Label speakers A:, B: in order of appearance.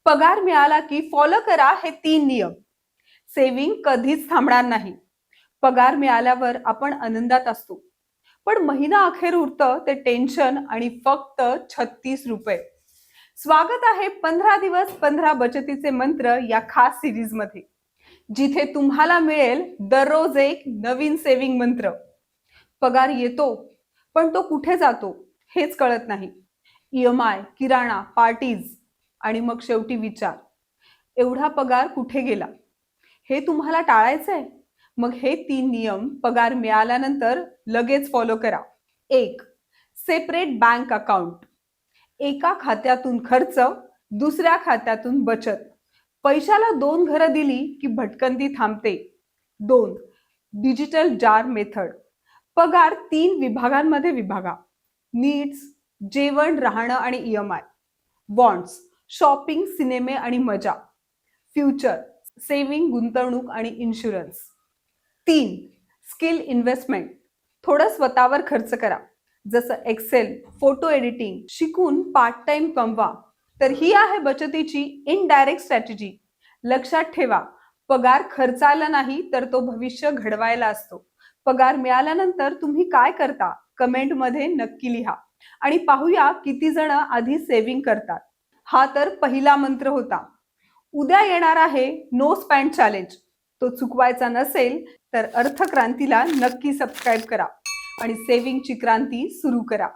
A: पगार मिळाला की फॉलो करा हे 3 नियम. सेव्हिंग कधीच थांबणार नाही. पगार मिळाल्यावर आपण आनंदात असतो, पण महिना अखेर उरतं ते टेन्शन आणि फक्त 36 रुपये. स्वागत आहे 15 दिवस 15 बचतीचे मंत्र या खास सिरीज मध्ये, जिथे तुम्हाला मिळेल दररोज एक नवीन सेव्हिंग मंत्र. पगार येतो, पण तो कुठे जातो हेच कळत नाही. EMI, किराणा, पार्टीज आणि मग शेवटी विचार, एवढा पगार कुठे गेला? हे तुम्हाला टाळायचंय? मग हे 3 नियम पगार मिळाल्यानंतर लगेच फॉलो करा. 1. Separate bank account. एका खात्यातून खर्च, दुसऱ्या खात्यातून बचत. पैशाला 2 घरं दिली की भटकंती थांबते. 2. डिजिटल जार मेथड. पगार 3 विभागांमध्ये विभागा. नीड्स, जेवण, राहणं आणि EMI. बॉन्ड्स, शॉपिंग, सिनेमे आणि मजा. फ्युचर, सेव्हिंग, गुंतवणूक आणि इन्शुरन्स. 3. Skill investment. थोडं स्वतःवर खर्च करा, जसं एक्सेल, फोटो एडिटिंग शिकून पार्ट टाइम कमवा. तर ही आहे बचतीची इनडायरेक्ट स्ट्रॅटेजी. लक्षात ठेवा, पगार खर्चायला नाही तर तो भविष्य घडवायला असतो. पगार मिळाल्यानंतर तुम्ही काय करता कमेंट मध्ये नक्की लिहा आणि पाहूया किती जण आधी सेव्हिंग करतात. हा तर पहिला मंत्र होता. उद्या येणार आहे नो स्पेंड चॅलेंज. तो चुकवायचा नसेल तर अर्थक्रांतीला नक्की सबस्क्राईब करा आणि सेव्हिंगची क्रांती सुरू करा.